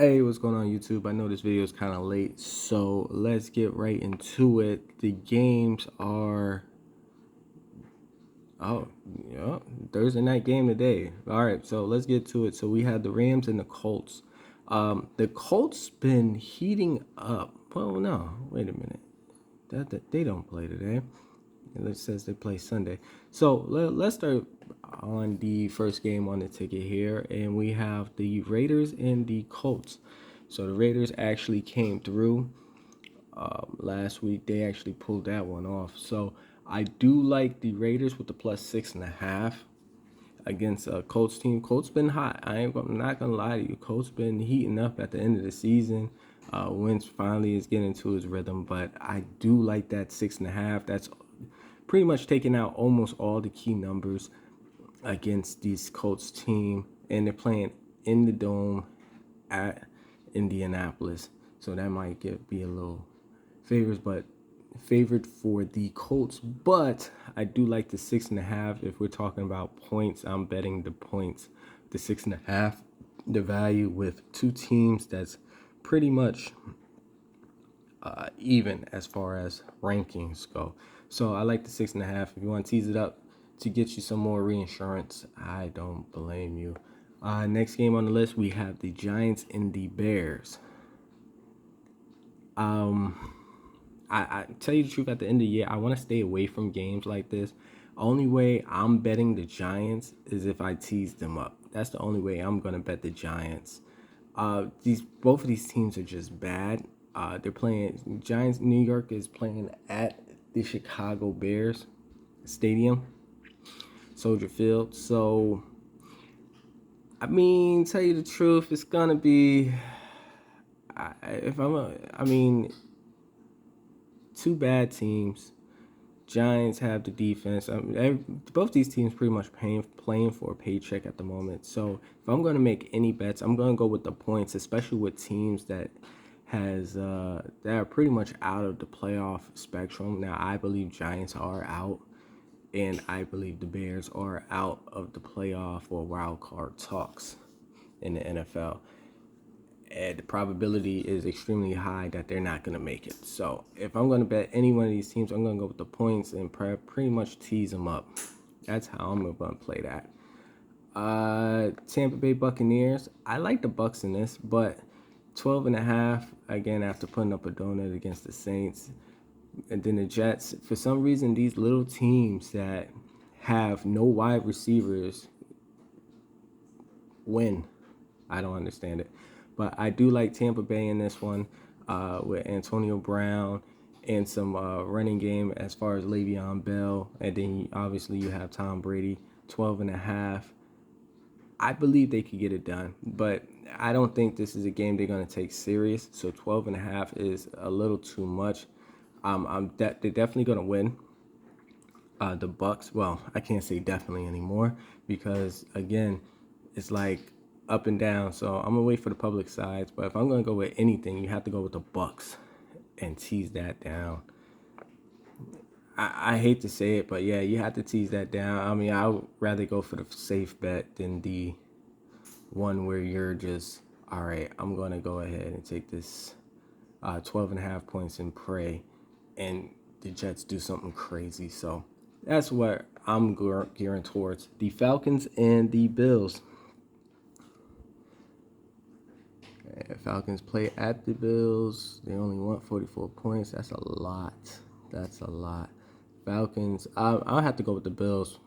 Hey, what's going on YouTube? I know this video is kind of late, so let's get right into it. The games are, yeah, Thursday night game today. All right, so let's get to it. So we have the Rams and the Colts. The Colts been heating up. Well, no, wait a minute. That they don't play today. It says they play Sunday. So let's start on the first game on the ticket here, and we have the Raiders and the Colts. So the Raiders actually came through last week. They actually pulled that one off. So I do like the Raiders with the +6.5 against a Colts team. Colts been hot. I'm not gonna lie to you. Colts been heating up at the end of the season. Wentz finally is getting into his rhythm, but I do like that 6.5. That's pretty much taking out almost all the key numbers against this Colts team, and they're playing in the dome at Indianapolis, so that might be a little favored for the Colts. But I do like the 6.5. If we're talking about points, I'm betting the points, the 6.5, the value with two teams that's pretty much even as far as rankings go. So I like the 6.5. If you want to tease it up to get you some more reinsurance, I don't blame you. Next game on the list, we have the Giants and the Bears. I tell you the truth, at the end of the year, I want to stay away from games like this. Only way I'm betting the Giants is if I tease them up. That's the only way I'm gonna bet the Giants. Both of these teams are just bad. They're playing Giants. New York is playing at the Chicago Bears Stadium, Soldier Field. So, I mean, tell you the truth, it's gonna be. Two bad teams. Giants have the defense. Both these teams pretty much playing for a paycheck at the moment. So if I'm going to make any bets, I'm going to go with the points, especially with teams that are pretty much out of the playoff spectrum. Now, I believe Giants are out, and I believe the Bears are out of the playoff or wild card talks in the NFL. And the probability is extremely high that they're not going to make it. So if I'm going to bet any one of these teams, I'm going to go with the points and pretty much tease them up. That's how I'm going to play that. Tampa Bay Buccaneers. I like the Bucs in this, but 12.5, again, after putting up a donut against the Saints. And then the Jets. For some reason, these little teams that have no wide receivers win. I don't understand it. But I do like Tampa Bay in this one with Antonio Brown and some running game as far as Le'Veon Bell. And then obviously you have Tom Brady, 12.5. I believe they could get it done, but I don't think this is a game they're going to take serious. So 12.5 is a little too much. They're definitely going to win. The Bucs, well, I can't say definitely anymore because, again, it's like up and down. So I'm gonna wait for the public sides. But if I'm gonna go with anything, you have to go with the Bucs and tease that down. I hate to say it, but yeah, you have to tease that down. I mean, I would rather go for the safe bet than the one where you're just, all right, I'm gonna go ahead and take this 12.5 points and pray, and the Jets do something crazy. So that's what I'm gearing towards. The Falcons and the Bills. Falcons play at the Bills. They only want 44 points. That's a lot. Falcons, I'll have to go with the Bills.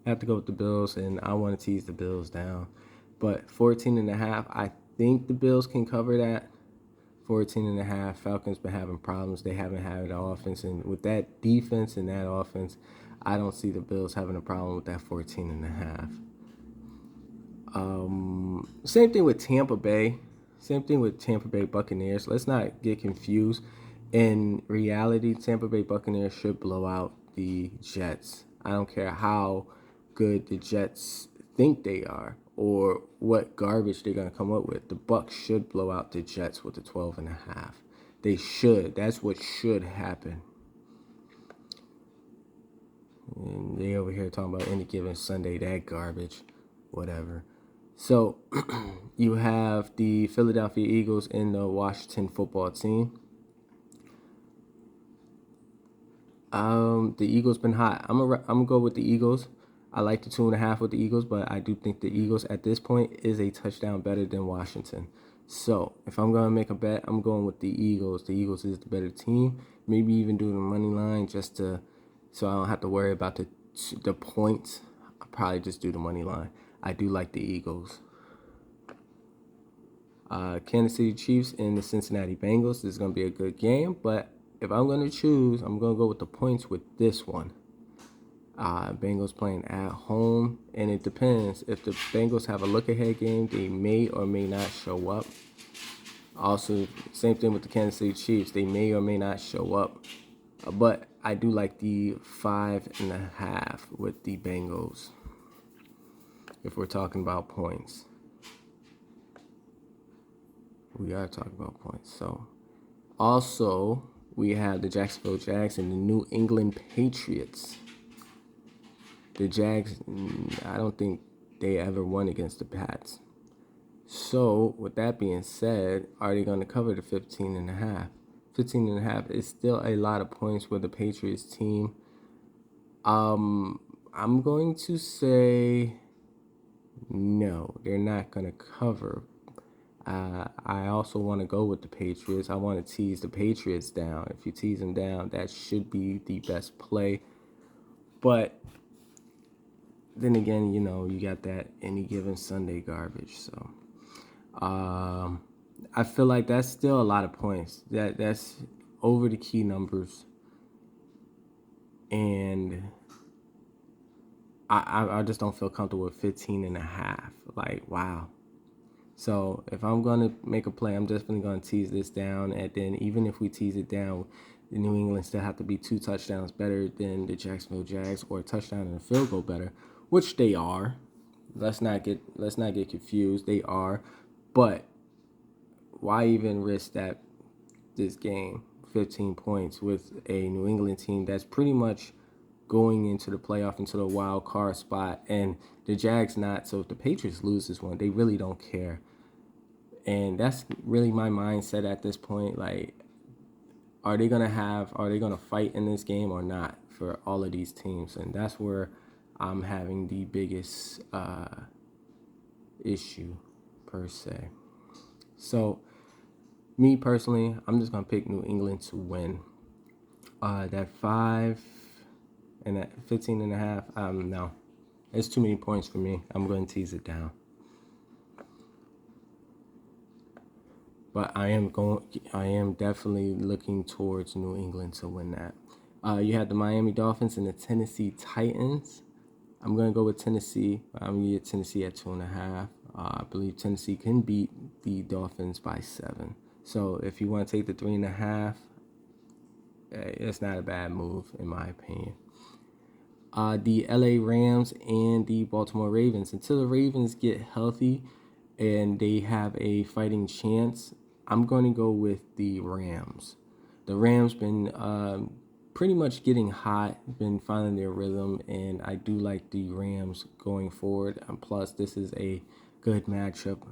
And I want to tease the Bills down. But 14.5, I think the Bills can cover that. 14.5, Falcons been having problems. They haven't had the offense. And with that defense and that offense, I don't see the Bills having a problem with that 14.5. Same thing with Tampa Bay. Same thing with Tampa Bay Buccaneers. Let's not get confused. In reality, Tampa Bay Buccaneers should blow out the Jets. I don't care how good the Jets think they are or what garbage they're going to come up with. The Bucs should blow out the Jets with the 12.5. They should. That's what should happen. And they over here talking about any given Sunday, that garbage. Whatever. So you have the Philadelphia Eagles and the Washington football team. The Eagles been hot. I'm gonna go with the Eagles. I like the 2.5 with the Eagles, but I do think the Eagles at this point is a touchdown better than Washington. So if I'm gonna make a bet, I'm going with the Eagles. The Eagles is the better team. Maybe even do the money line just to, so I don't have to worry about the points. I'll probably just do the money line. I do like the Eagles. Kansas City Chiefs and the Cincinnati Bengals. This is going to be a good game, but if I'm going to choose, I'm going to go with the points with this one. Bengals playing at home, and it depends. If the Bengals have a look-ahead game, they may or may not show up. Also, same thing with the Kansas City Chiefs. They may or may not show up. But I do like the 5.5 with the Bengals if we're talking about points. We are talking about points. So, also, we have the Jacksonville Jags and the New England Patriots. The Jags, I don't think they ever won against the Pats. So, with that being said, are they going to cover the 15.5? 15.5 is still a lot of points for the Patriots team. I'm going to say no, they're not going to cover. I also want to go with the Patriots. I want to tease the Patriots down. If you tease them down, that should be the best play. But then again, you know, you got that any given Sunday garbage. So I feel like that's still a lot of points. That's over the key numbers. And I just don't feel comfortable with 15.5. Like, wow. So if I'm going to make a play, I'm definitely going to tease this down. And then even if we tease it down, the New England still have to be 2 touchdowns better than the Jacksonville Jags, or a touchdown and a field goal better, which they are. Let's not get confused. They are. But why even risk this game, 15 points, with a New England team that's pretty much going into the playoff, into the wild card spot, and the Jags not. So if the Patriots lose this one, they really don't care. And that's really my mindset at this point. Like, are they gonna fight in this game or not for all of these teams? And that's where I'm having the biggest issue per se. So me personally, I'm just gonna pick New England to win. That 5 and that 15.5, no, it's too many points for me. I'm going to tease it down. But I am definitely looking towards New England to win that. You had the Miami Dolphins and the Tennessee Titans. I'm going to go with Tennessee. I'm going to get Tennessee at 2.5. I believe Tennessee can beat the Dolphins by 7. So if you want to take the 3.5, it's not a bad move in my opinion. The LA Rams and the Baltimore Ravens. Until the Ravens get healthy and they have a fighting chance, I'm going to go with the Rams. The Rams been pretty much getting hot, been finding their rhythm, and I do like the Rams going forward. And plus, this is a good matchup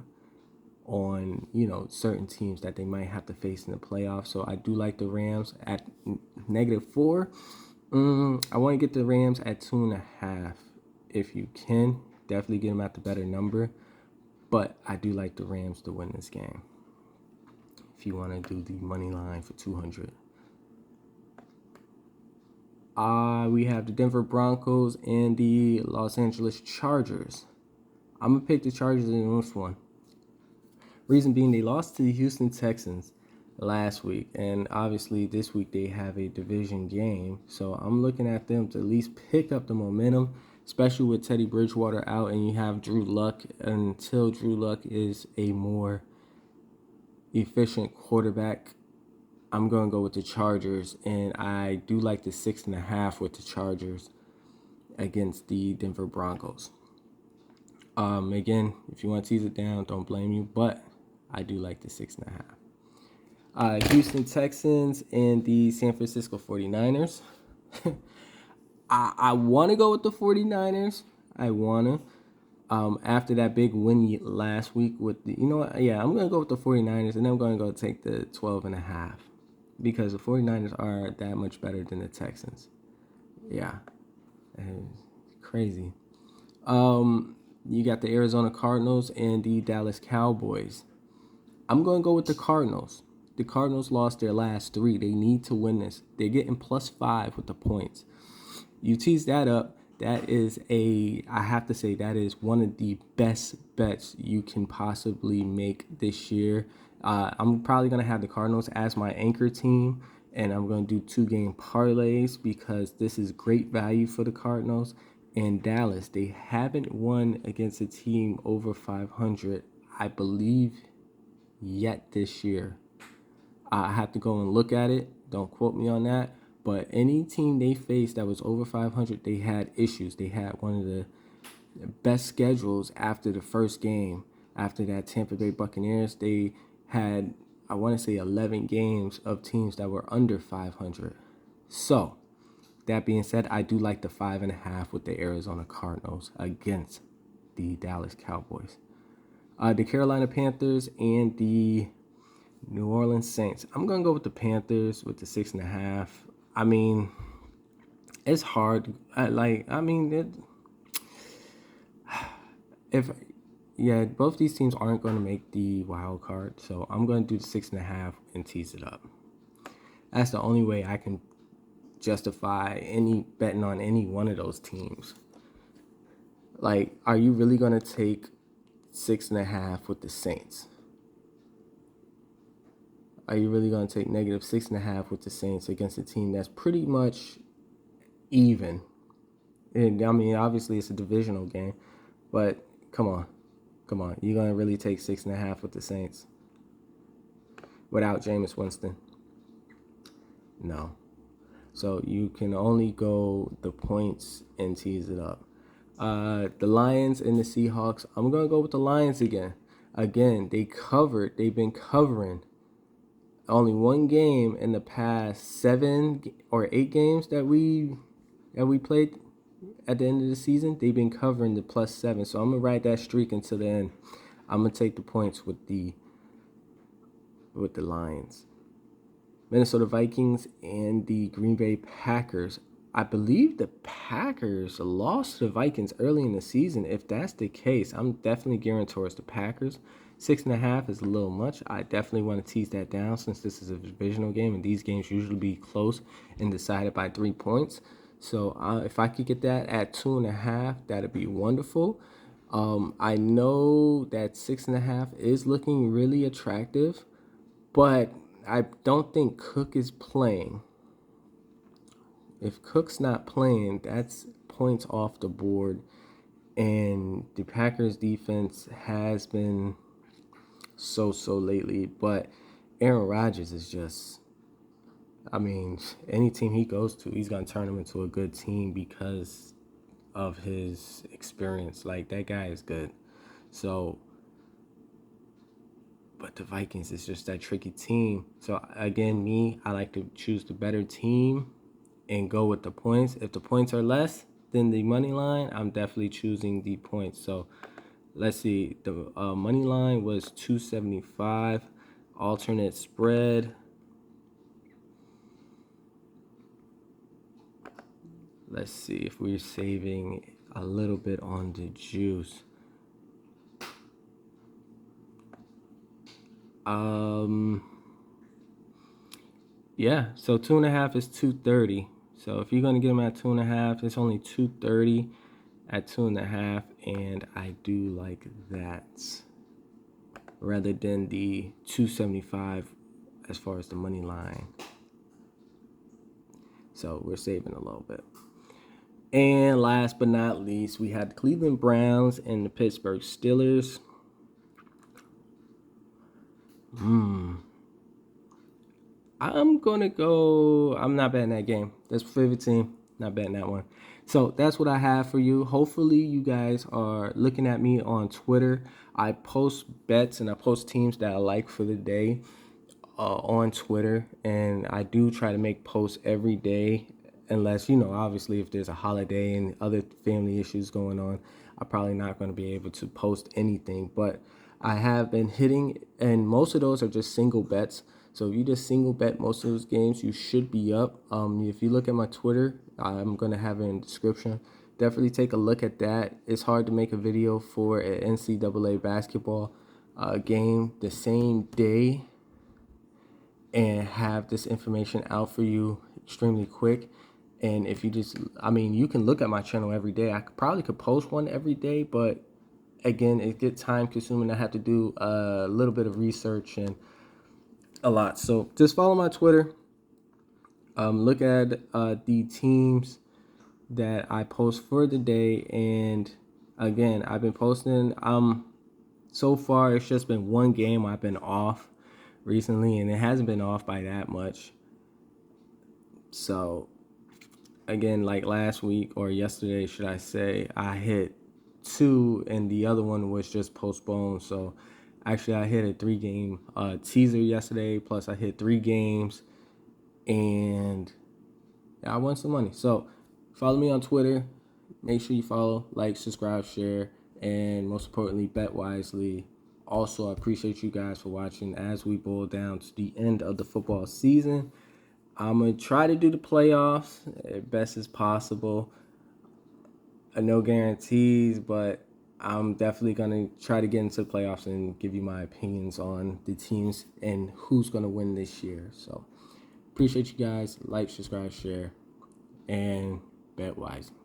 on, you know, certain teams that they might have to face in the playoffs. So I do like the Rams at -4. I want to get the Rams at 2.5. If you can, definitely get them at the better number. But I do like the Rams to win this game. If you want to do the money line for 200. We have the Denver Broncos and the Los Angeles Chargers. I'm going to pick the Chargers in this one. Reason being, they lost to the Houston Texans last week, and obviously this week they have a division game, so I'm looking at them to at least pick up the momentum, especially with Teddy Bridgewater out and you have Drew Luck. Until Drew Luck is a more efficient quarterback, I'm going to go with the Chargers, and I do like the 6.5 with the Chargers against the Denver Broncos. Again, if you want to tease it down, don't blame you, but I do like the 6.5. Houston Texans and the San Francisco 49ers. I want to go with the 49ers. I want to. After that big win last week with the, you know what? Yeah, I'm going to go with the 49ers, and I'm going to go take the 12.5 because the 49ers are that much better than the Texans. Yeah, crazy. You got the Arizona Cardinals and the Dallas Cowboys. I'm going to go with the Cardinals. The Cardinals lost their last 3. They need to win this. They're getting +5 with the points. You tease that up. I have to say, that is one of the best bets you can possibly make this year. I'm probably going to have the Cardinals as my anchor team, and I'm going to do 2-game parlays because this is great value for the Cardinals. And Dallas, they haven't won against a team over 500, I believe, yet this year. I have to go and look at it. Don't quote me on that. But any team they faced that was over 500, they had issues. They had one of the best schedules after the first game. After that Tampa Bay Buccaneers, they had, I want to say, 11 games of teams that were under 500. So, that being said, I do like the 5.5 with the Arizona Cardinals against the Dallas Cowboys. The Carolina Panthers and the New Orleans Saints. I'm going to go with the Panthers with the 6.5. I mean, it's hard. Both these teams aren't going to make the wild card, so I'm going to do the 6.5 and tease it up. That's the only way I can justify any betting on any one of those teams. Like, are you really going to take 6.5 with the Saints? Are you really going to take -6.5 with the Saints against a team that's pretty much even? And I mean, obviously it's a divisional game, but come on. You're going to really take 6.5 with the Saints without Jameis Winston? No. So you can only go the points and tease it up. The Lions and the Seahawks. I'm going to go with the Lions again. Again, they've been covering only one game in the past 7 or 8 games that we played at the end of the season. They've been covering the +7, so I'm gonna ride that streak until the end. I'm gonna take the points with the Lions. Minnesota Vikings and the Green Bay Packers. I believe the Packers lost to the Vikings early in the season. If that's the case, I'm definitely gearing towards the Packers. 6.5 is a little much. I definitely want to tease that down since this is a divisional game and these games usually be close and decided by 3 points. So if I could get that at 2.5, that'd be wonderful. I know that 6.5 is looking really attractive, but I don't think Cook is playing. If Cook's not playing, that's points off the board. And the Packers defense has been so lately. But Aaron Rodgers is just, I mean, any team he goes to, he's going to turn them into a good team because of his experience. Like, that guy is good. So, but the Vikings is just that tricky team. So, again, I like to choose the better team and go with the points. If the points are less than the money line, I'm definitely choosing the points. So let's see. The money line was 275. Alternate spread. Let's see if we're saving a little bit on the juice. Yeah, so 2.5 is 230. So if you're gonna get them at 2.5, it's only 230 at 2.5, and I do like that rather than the 275 as far as the money line. So we're saving a little bit. And last but not least, we had the Cleveland Browns and the Pittsburgh Steelers. I'm not betting that game. That's my favorite team. Not betting that one. So that's what I have for you. Hopefully you guys are looking at me on Twitter. I post bets and I post teams that I like for the day on Twitter. And I do try to make posts every day. Unless, obviously if there's a holiday and other family issues going on, I'm probably not going to be able to post anything, but I have been hitting, and most of those are just single bets. So if you just single bet most of those games, you should be up. If you look at my Twitter, I'm going to have it in the description. Definitely take a look at that. It's hard to make a video for an NCAA basketball game the same day and have this information out for you extremely quick. And if you just, I mean, you can look at my channel every day. I probably could post one every day, but again, it gets time consuming. I have to do a little bit of research and a lot. So just follow my Twitter. Look at the teams that I post for the day. And again, I've been posting. So far, it's just been one game I've been off recently, and it hasn't been off by that much. So again, like last week or yesterday, should I say, I hit 2 and the other one was just postponed. So actually I hit a 3-game teaser yesterday, plus I hit 3 games, and I won some money. So follow me on Twitter. Make sure you follow, like, subscribe, share, and most importantly, bet wisely. Also, I appreciate you guys for watching as we boil down to the end of the football season. I'm going to try to do the playoffs as best as possible. No guarantees, but I'm definitely going to try to get into the playoffs and give you my opinions on the teams and who's going to win this year. So, appreciate you guys. Like, subscribe, share, and bet wisely.